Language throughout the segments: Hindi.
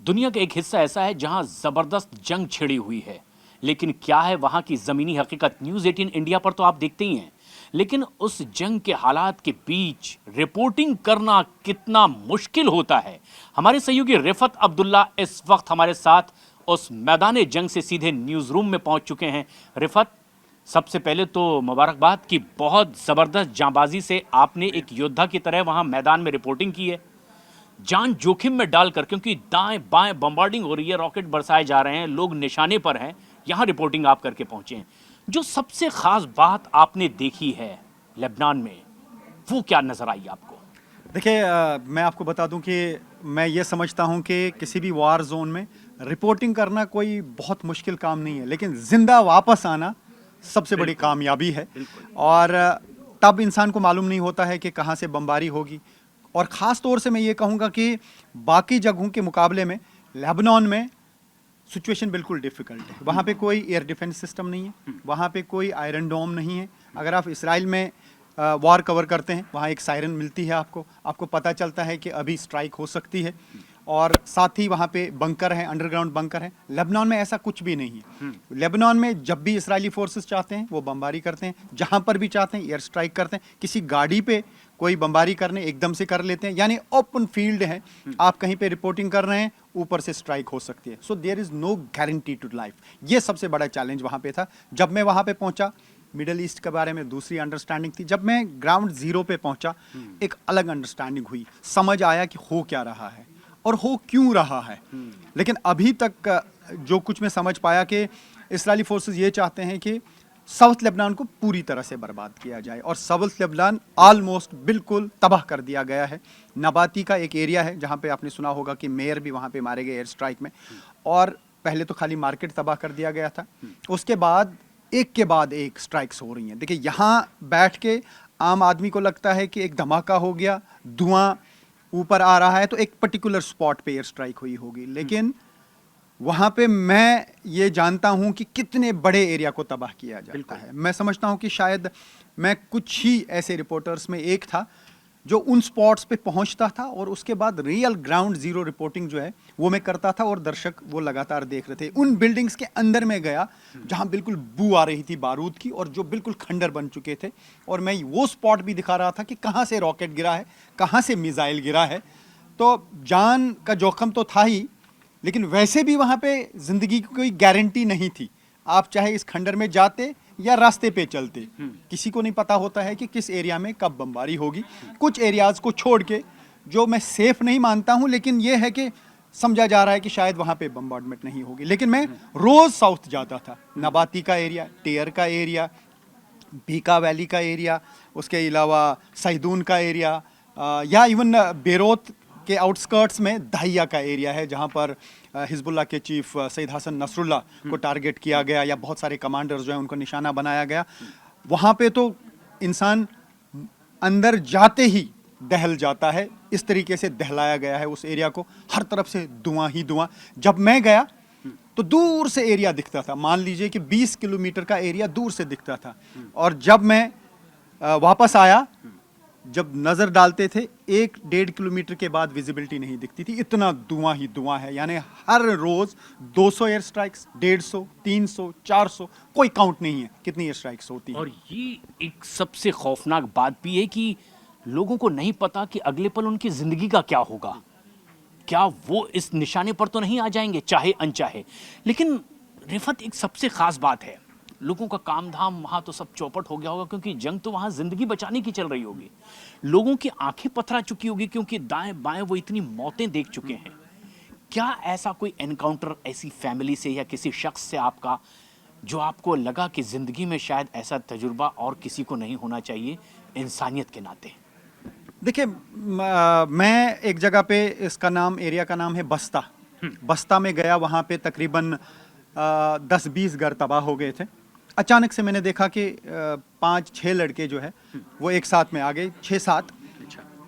दुनिया का एक हिस्सा ऐसा है जहां जबरदस्त जंग छिड़ी हुई है। लेकिन क्या है वहां की जमीनी हकीकत? न्यूज़ 18 इंडिया पर तो आप देखते ही हैं, लेकिन उस जंग के हालात के बीच रिपोर्टिंग करना कितना मुश्किल होता है। हमारे सहयोगी रिफत अब्दुल्ला इस वक्त हमारे साथ उस मैदान जंग से सीधे न्यूज़ रूम में पहुंच चुके हैं। रिफत, सबसे पहले तो मुबारकबाद कि बहुत ज़बरदस्त जांबाजी से आपने एक योद्धा की तरह वहां मैदान में रिपोर्टिंग की है, जान जोखिम में डालकर, क्योंकि दाएं बाएं बम्बार्डिंग हो रही है, रॉकेट बरसाए जा रहे हैं, लोग निशाने पर हैं, यहां रिपोर्टिंग आप करके पहुंचे हैं। जो सबसे खास बात आपने देखी है लेबनान में, वो क्या नजर आई आपको? देखिए, मैं आपको बता दूं कि मैं ये समझता हूं कि किसी भी वार जोन में रिपोर्टिंग करना कोई बहुत मुश्किल काम नहीं है, लेकिन जिंदा वापस आना सबसे बड़ी कामयाबी है। और तब इंसान को मालूम नहीं होता है कि कहां से बमबारी होगी। और ख़ास तौर से मैं ये कहूँगा कि बाकी जगहों के मुकाबले में लेबनान में सिचुएशन बिल्कुल डिफ़िकल्ट है। वहाँ पे कोई एयर डिफेंस सिस्टम नहीं है, वहाँ पे कोई आयरन डोम नहीं है। अगर आप इसराइल में वार कवर करते हैं, वहाँ एक सायरन मिलती है, आपको पता चलता है कि अभी स्ट्राइक हो सकती है। और साथ ही वहाँ पे बंकर हैं, अंडरग्राउंड बंकर हैं। लेबनान में ऐसा कुछ भी नहीं है। लेबनान में जब भी इसराइली फोर्सेस चाहते हैं वो बमबारी करते हैं, जहाँ पर भी चाहते हैं एयर स्ट्राइक करते हैं। किसी गाड़ी पे कोई बमबारी करने एकदम से कर लेते हैं, यानी ओपन फील्ड है। आप कहीं पे रिपोर्टिंग कर रहे हैं, ऊपर से स्ट्राइक हो सकती है। So there is no guarantee to life. ये सबसे बड़ा चैलेंज वहाँ पे था। जब मैं वहाँ पे पहुँचा, मिडल ईस्ट के बारे में दूसरी अंडरस्टैंडिंग थी। जब मैं ग्राउंड जीरो पे पहुँचा, एक अलग अंडरस्टैंडिंग हुई। समझ आया कि हो क्या रहा है और हो क्यों रहा है। लेकिन अभी तक जो कुछ मैं समझ पाया कि इस्राएली फोर्सेस ये चाहते हैं कि साउथ लेबनान को पूरी तरह से बर्बाद किया जाए, और साउथ लेबनान ऑलमोस्ट बिल्कुल तबाह कर दिया गया है। नबाती का एक एरिया है जहाँ पे आपने सुना होगा कि मेयर भी वहाँ पे मारे गए एयर स्ट्राइक में। और पहले तो खाली मार्केट तबाह कर दिया गया था, उसके बाद एक के बाद एक स्ट्राइक्स हो रही हैं। देखिए, यहाँ बैठ के आम आदमी को लगता है कि एक धमाका हो गया, धुआं ऊपर आ रहा है, तो एक पर्टिकुलर स्पॉट पे एयर स्ट्राइक हुई होगी। लेकिन वहाँ पे मैं ये जानता हूँ कि कितने बड़े एरिया को तबाह किया जाता है। मैं समझता हूँ कि शायद मैं कुछ ही ऐसे रिपोर्टर्स में एक था जो उन स्पॉट्स पे पहुँचता था, और उसके बाद रियल ग्राउंड जीरो रिपोर्टिंग जो है वो मैं करता था, और दर्शक वो लगातार देख रहे थे। उन बिल्डिंग्स के अंदर में गया जहाँ बिल्कुल बू आ रही थी बारूद की, और जो बिल्कुल खंडर बन चुके थे। और मैं वो स्पॉट भी दिखा रहा था कि कहाँ से रॉकेट गिरा है, कहाँ से मिसाइल गिरा है। तो जान का जोखम तो था ही, लेकिन वैसे भी वहाँ पे ज़िंदगी की कोई गारंटी नहीं थी। आप चाहे इस खंडर में जाते या रास्ते पे चलते, किसी को नहीं पता होता है कि किस एरिया में कब बमबारी होगी। कुछ एरियाज़ को छोड़ के जो मैं सेफ नहीं मानता हूँ, लेकिन ये है कि समझा जा रहा है कि शायद वहाँ पे बम्बार्डमेंट नहीं होगी। लेकिन मैं रोज़ साउथ जाता था। नबाती का एरिया, टेयर का एरिया, बीका वैली का एरिया, उसके अलावा सैदून का एरिया, या इवन बेरोत के आउटस्कर्ट्स में दहिया का एरिया है, जहाँ पर हिजबुल्लाह के चीफ सैयद हसन नसरुल्लाह को टारगेट किया गया, या बहुत सारे कमांडर्स जो हैं उनको निशाना बनाया गया। वहाँ पे तो इंसान अंदर जाते ही दहल जाता है। इस तरीके से दहलाया गया है उस एरिया को, हर तरफ से धुआं ही धुआं। जब मैं गया तो दूर से एरिया दिखता था, मान लीजिए कि 20 किलोमीटर का एरिया दूर से दिखता था। और जब मैं वापस आया, जब नज़र डालते थे, 1-1.5 किलोमीटर के बाद विजिबिलिटी नहीं दिखती थी, इतना धुआं ही धुआं है। यानी हर रोज़ 200 एयर स्ट्राइक्स, 150, 300, 400, कोई काउंट नहीं है कितनी एयर स्ट्राइक्स होती हैं। और ये एक सबसे खौफनाक बात भी है कि लोगों को नहीं पता कि अगले पल उनकी जिंदगी का क्या होगा। क्या वो इस निशाने पर तो नहीं आ जाएंगे, चाहे अनचाहे? लेकिन रिफत, एक सबसे खास बात है, लोगों का काम धाम वहां तो सब चौपट हो गया होगा, क्योंकि जंग तो वहां जिंदगी बचाने की चल रही होगी। लोगों की आंखें पथरा चुकी होगी, क्योंकि दाएं बाएं वो इतनी मौतें देख चुके हैं। क्या ऐसा कोई एनकाउंटर ऐसी फैमिली से या किसी शख्स से आपका, जो आपको लगा कि जिंदगी में शायद ऐसा तजुर्बा और किसी को नहीं होना चाहिए, इंसानियत के नाते? देखिए, मैं एक जगह पे, इसका नाम, एरिया का नाम है बस्ता। बस्ता में गया, वहाँ पे तकरीबन 10-20 घर तबाह हो गए थे। अचानक से मैंने देखा कि 5-6 लड़के जो है वो एक साथ में आ गए, 6-7।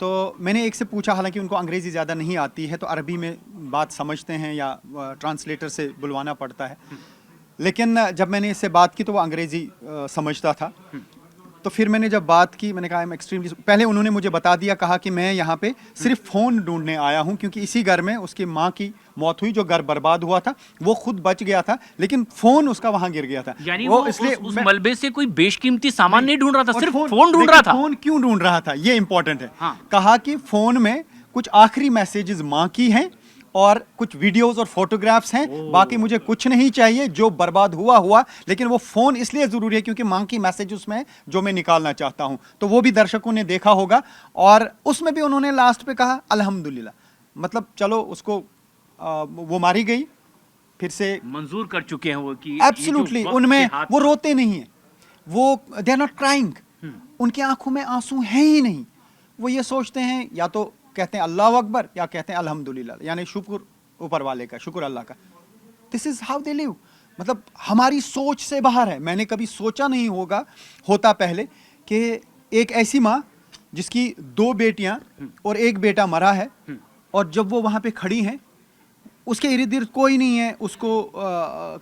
तो मैंने एक से पूछा, हालांकि उनको अंग्रेज़ी ज़्यादा नहीं आती है, तो अरबी में बात समझते हैं या ट्रांसलेटर से बुलवाना पड़ता है। लेकिन जब मैंने इससे बात की तो वो अंग्रेज़ी समझता था। तो फिर मैंने जब बात की, मैंने कहा आई एम एक्सट्रीमली, पहले उन्होंने मुझे बता दिया, कहा कि मैं यहाँ पे सिर्फ फ़ोन ढूंढने आया हूँ, क्योंकि इसी घर में उसकी माँ की मौत हुई, जो घर बर्बाद हुआ था। वो खुद बच गया था, लेकिन फ़ोन उसका वहाँ गिर गया था। यानी वो इसलिए उस मलबे से कोई बेशकीमती सामान नहीं ढूंढ रहा था, और सिर्फ फोन ढूंढ रहा था। फ़ोन क्यों ढूंढ रहा था, ये इंपॉर्टेंट है। हाँ। कहा कि फ़ोन में कुछ आखिरी मैसेजेस माँ की हैं और कुछ वीडियोस और फोटोग्राफ्स हैं, बाकी मुझे कुछ नहीं चाहिए, जो बर्बाद हुआ हुआ, लेकिन वो फ़ोन इसलिए ज़रूरी है क्योंकि माँ की मैसेज उसमें है जो मैं निकालना चाहता हूँ। तो वो भी दर्शकों ने देखा होगा, और उसमें भी उन्होंने लास्ट पे कहा अल्हम्दुलिल्लाह, मतलब चलो उसको वो मारी गई, फिर से मंजूर कर चुके हैं वो कि एब्सोल्युटली। उनमें वो रोते नहीं है, वो दे आर नॉट क्राइंग, उनकी आंखों में आंसू हैं ही नहीं। वो ये सोचते हैं, या तो कहते हैं अल्लाह अकबर, या कहते हैं अल्हम्दुलिल्लाह, यानी शुक्र ऊपर वाले का, शुक्र अल्लाह का। This is how they live. मतलब हमारी सोच से बाहर है। मैंने कभी सोचा नहीं होता पहले कि एक ऐसी माँ जिसकी 2 बेटियां और 1 बेटा मरा है, और जब वो वहां पे खड़ी हैं, उसके इर्द गिर्द कोई नहीं है उसको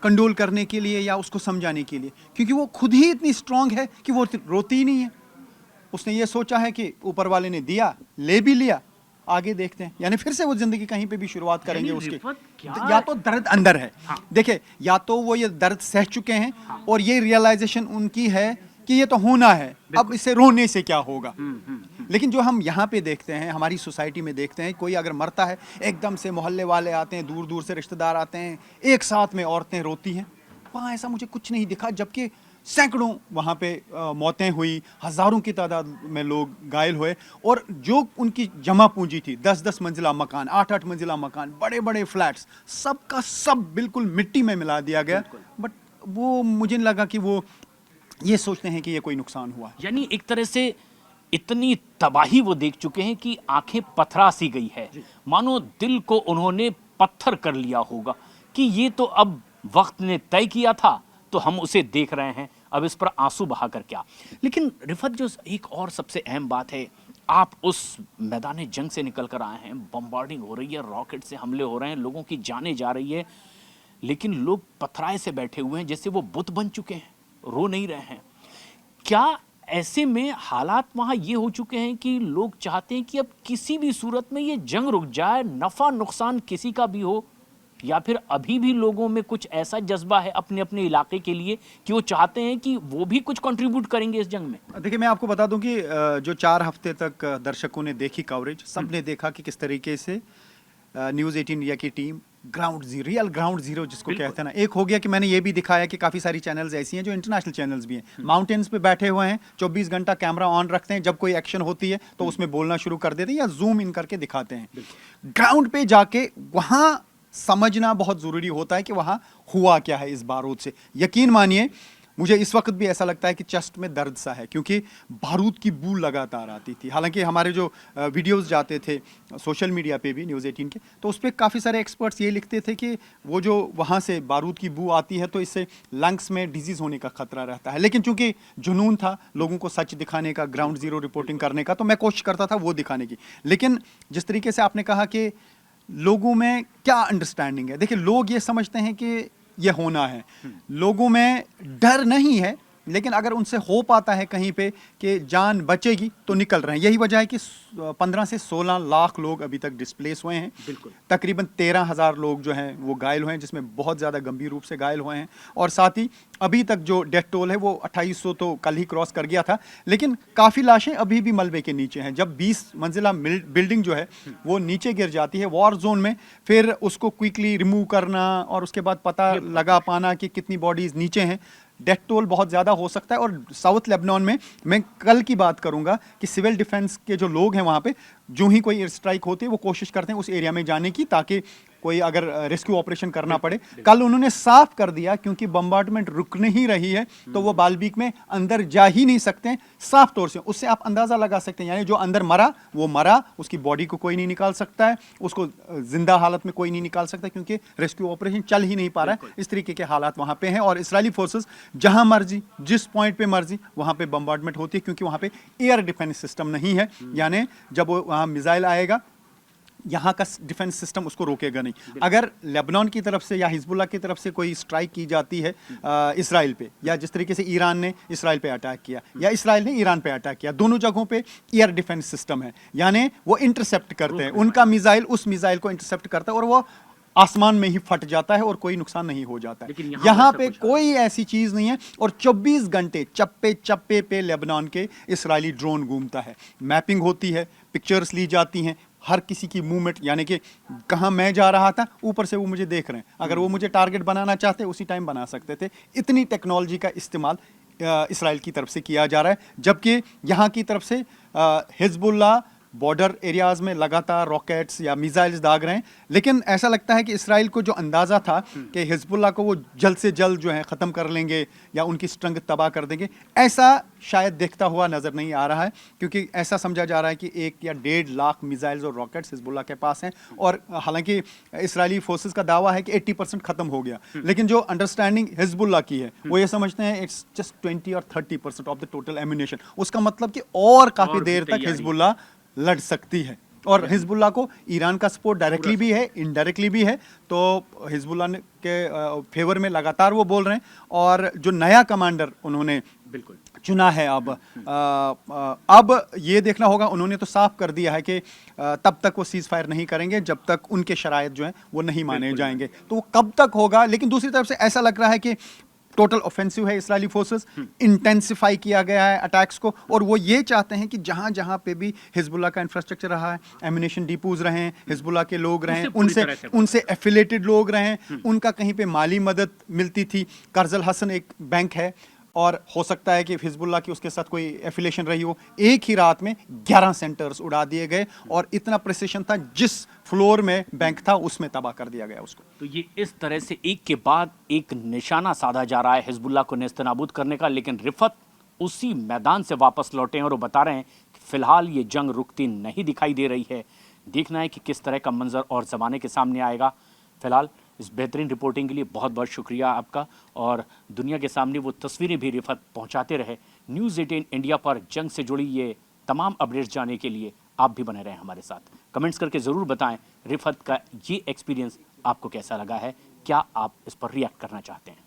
कंडोल करने के लिए या उसको समझाने के लिए, क्योंकि वो खुद ही इतनी स्ट्रांग है कि वो रोती ही नहीं है। उसने ये सोचा है कि ऊपर वाले ने दिया, ले भी लिया, आगे देखते हैं। यानी फिर से वो जिंदगी कहीं पे भी शुरुआत करेंगे उसकी। या तो दर्द अंदर है, देखिए, या तो वो ये दर्द सह चुके हैं और ये रियलाइजेशन उनकी है कि ये तो होना है, अब इसे रोने से क्या होगा। लेकिन जो हम यहाँ पे देखते हैं, हमारी सोसाइटी में देखते हैं, कोई अगर मरता है, एकदम से मोहल्ले वाले आते हैं, दूर दूर से रिश्तेदार आते हैं, एक साथ में औरतें रोती हैं। वहाँ ऐसा मुझे कुछ नहीं दिखा, जबकि सैकड़ों वहाँ पे मौतें हुई, हज़ारों की तादाद में लोग घायल हुए, और जो उनकी जमा पूंजी थी, 10-10 मंजिला मकान, 8-8 मंजिला मकान, बड़े बड़े फ्लैट्स, सब का सब बिल्कुल मिट्टी में मिला दिया गया। बट वो मुझे नहीं लगा कि वो ये सोचते हैं कि ये कोई नुकसान हुआ। यानी एक तरह से इतनी तबाही वो देख चुके हैं कि आंखें पथरा सी गई है, मानो दिल को उन्होंने पत्थर कर लिया होगा कि ये तो अब वक्त ने तय किया था, तो हम उसे देख रहे हैं, अब इस पर आंसू बहाकर क्या। लेकिन रिफत, जो एक और सबसे अहम बात है, आप उस मैदान जंग से निकल कर आए हैं, बम्बार्डिंग हो रही है, रॉकेट से हमले हो रहे हैं, लोगों की जानें जा रही है, लेकिन लोग पथराए से बैठे हुए हैं, जैसे वो बुत बन चुके हैं, रो नहीं रहे हैं। क्या ऐसे में हालात वहां ये हो चुके हैं कि लोग चाहते हैं कि अब किसी भी सूरत में ये जंग रुक जाए, नफा नुकसान किसी का भी हो, या फिर अभी भी लोगों में कुछ ऐसा जज्बा है अपने अपने इलाके के लिए कि वो चाहते हैं कि वो भी कुछ कंट्रीब्यूट करेंगे इस जंग में? देखिए, मैं आपको बता दूं कि जो 4 हफ्ते तक दर्शकों ने देखी कवरेज, सबने देखा कि किस तरीके से न्यूज़ 18 इंडिया की टीम रियल ग्राउंड जीरो जिसको कहते हैं ना। एक हो गया कि मैंने ये भी दिखाया कि काफ़ी सारी चैनल्स ऐसी हैं जो इंटरनेशनल चैनल्स भी हैं, माउंटेन्स पे बैठे हुए हैं, 24 घंटा कैमरा ऑन रखते हैं, जब कोई एक्शन होती है तो उसमें बोलना शुरू कर देते हैं या जूम इन करके दिखाते हैं। ग्राउंड पे जाके वहाँ समझना बहुत ज़रूरी होता है कि वहाँ हुआ क्या है इस बारूद से। यकीन मानिए, मुझे इस वक्त भी ऐसा लगता है कि चेस्ट में दर्द सा है, क्योंकि बारूद की बू लगातार आती थी। हालांकि हमारे जो वीडियोस जाते थे सोशल मीडिया पे भी न्यूज़ 18 के, तो उस पर काफ़ी सारे एक्सपर्ट्स ये लिखते थे कि वो जो वहाँ से बारूद की बू आती है तो इससे लंग्स में डिजीज़ होने का खतरा रहता है। लेकिन चूंकि जुनून था लोगों को सच दिखाने का, ग्राउंड ज़ीरो रिपोर्टिंग करने का, तो मैं कोशिश करता था वो दिखाने की। लेकिन जिस तरीके से आपने कहा कि लोगों में क्या अंडरस्टैंडिंग है, देखिए, लोग ये समझते हैं कि ये होना है, लोगों में डर नहीं है, लेकिन अगर उनसे हो पाता है कहीं पे कि जान बचेगी तो निकल रहे हैं। यही वजह है कि 15 से 16 लाख लोग अभी तक डिस्प्लेस हुए हैं। बिल्कुल। तकरीबन 13,000 लोग जो हैं वो घायल हुए हैं, जिसमें बहुत ज़्यादा गंभीर रूप से घायल हुए हैं, और साथ ही अभी तक जो डेथ टोल है वो 2800 तो कल ही क्रॉस कर गया था, लेकिन काफ़ी लाशें अभी भी मलबे के नीचे हैं। जब 20 मंजिला बिल्डिंग जो है वो नीचे गिर जाती है वॉर जोन में, फिर उसको क्विकली रिमूव करना और उसके बाद पता लगा पाना कि कितनी बॉडीज़ नीचे हैं, डेथ टोल बहुत ज़्यादा हो सकता है। और साउथ लेबनान में मैं कल की बात करूंगा कि सिविल डिफेंस के जो लोग हैं वहाँ पे, जो ही कोई एयर स्ट्राइक होती है वो कोशिश करते हैं उस एरिया में जाने की, ताकि कोई अगर रेस्क्यू ऑपरेशन करना पड़े। कल उन्होंने साफ कर दिया, क्योंकि बम्बार्डमेंट रुक नहीं रही है तो वो बाल्बीक में अंदर जा ही नहीं सकते, साफ तौर से। उससे आप अंदाज़ा लगा सकते हैं, यानी जो अंदर मरा वो मरा, उसकी बॉडी को कोई नहीं निकाल सकता है, उसको जिंदा हालत में कोई नहीं निकाल सकता, क्योंकि रेस्क्यू ऑपरेशन चल ही नहीं पा रहा है। इस तरीके के हालात वहाँ पे हैं, और इसराइली फोर्सेस जहाँ मर्जी, जिस पॉइंट पे मर्जी, वहाँ पे बम्बार्डमेंट होती है, क्योंकि वहाँ पे एयर डिफेंस सिस्टम नहीं है। यानी जब वहाँ मिसाइल आएगा यहाँ का डिफेंस सिस्टम उसको रोकेगा नहीं। अगर लेबनान की तरफ से या हिजबुल्लाह की तरफ से कोई स्ट्राइक की जाती है इसराइल पे, या जिस तरीके से ईरान ने इसराइल पे अटैक किया या इसराइल ने ईरान पे अटैक किया, दोनों जगहों पे एयर डिफेंस सिस्टम है, यानी वो इंटरसेप्ट करते हैं, उनका मिसाइल उस मिसाइल को इंटरसेप्ट करता है और वो आसमान में ही फट जाता है और कोई नुकसान नहीं हो जाता है। यहाँ पे कोई ऐसी चीज नहीं है और 24 घंटे चप्पे चप्पे पे लेबनान के इजरायली ड्रोन घूमता है, मैपिंग होती है, पिक्चर्स ली जाती हैं, हर किसी की मूवमेंट, यानी कि कहाँ मैं जा रहा था ऊपर से वो मुझे देख रहे हैं, अगर वो मुझे टारगेट बनाना चाहते उसी टाइम बना सकते थे। इतनी टेक्नोलॉजी का इस्तेमाल इसराइल की तरफ से किया जा रहा है, जबकि यहाँ की तरफ से हिजबुल्लाह बॉर्डर एरियाज में लगातार रॉकेट्स या मिसाइल्स दाग रहे हैं। लेकिन ऐसा लगता है कि इसराइल को जो अंदाज़ा था कि हिजबुल्लाह को वो जल्द से जल्द जो है ख़त्म कर लेंगे या उनकी स्ट्रेंथ तबाह कर देंगे, ऐसा शायद देखता हुआ नज़र नहीं आ रहा है, क्योंकि ऐसा समझा जा रहा है कि 1 या 1.5 लाख मिसाइल्स और रॉकेट्स हिजबुल्लाह के पास हैं। और हालांकि इसराइली फोर्सेस का दावा है कि 80% ख़त्म हो गया, लेकिन जो अंडरस्टैंडिंग हिजबुल्लाह की है वो ये समझते हैं इट्स जस्ट 20 और 30% ऑफ द टोटल एम्यूनेशन। उसका मतलब कि और काफ़ी देर तक हिजबुल्लाह लड़ सकती है। और हिजबुल्लाह को ईरान का सपोर्ट डायरेक्टली भी है, इनडायरेक्टली भी है, तो हिजबुल्लाह के फेवर में लगातार वो बोल रहे हैं। और जो नया कमांडर उन्होंने बिल्कुल चुना है, अब ये देखना होगा, उन्होंने तो साफ कर दिया है कि तब तक वो सीज फायर नहीं करेंगे जब तक उनके शराइत जो हैं वो नहीं माने जाएंगे। तो वो कब तक होगा, लेकिन दूसरी तरफ से ऐसा लग रहा है कि टोटल ऑफेंसिव है इसराइली फोर्सेस, इंटेंसिफाई किया गया है अटैक्स को, और वो ये चाहते हैं कि जहां जहां पे भी हिजबुल्लाह का इंफ्रास्ट्रक्चर रहा है, एम्यूनेशन डिपोज रहे हैं, हिजबुल्लाह के लोग रहे हैं, उनसे एफिलेटेड लोग रहे हैं, उनका कहीं पे माली मदद मिलती थी। कर्जल हसन एक बैंक है और हो सकता है कि हिजबुल्लाह की उसके साथ कोई एफिलेशन रही हो। एक ही रात में 11 सेंटर्स उड़ा दिए गए और इतना प्रिसिशन था, जिस फ्लोर में बैंक था उसमें तबाह कर दिया गया उसको। तो ये इस तरह से एक के बाद एक निशाना साधा जा रहा है हिजबुल्लाह को नेस्तनाबूद करने का, लेकिन रिफत उसी मैदान से वापस लौटे हैं और वो बता रहे हैं कि फिलहाल ये जंग रुकती नहीं दिखाई दे रही है। देखना है कि किस तरह का मंजर और ज़माने के सामने आएगा। फिलहाल इस बेहतरीन रिपोर्टिंग के लिए बहुत बहुत शुक्रिया आपका, और दुनिया के सामने वो तस्वीरें भी रिफत पहुंचाते रहे। न्यूज़ 18 इंडिया पर जंग से जुड़ी ये तमाम अपडेट्स जानने के लिए आप भी बने रहें हमारे साथ। कमेंट्स करके ज़रूर बताएं रिफत का ये एक्सपीरियंस आपको कैसा लगा है, क्या आप इस पर रिएक्ट करना चाहते हैं।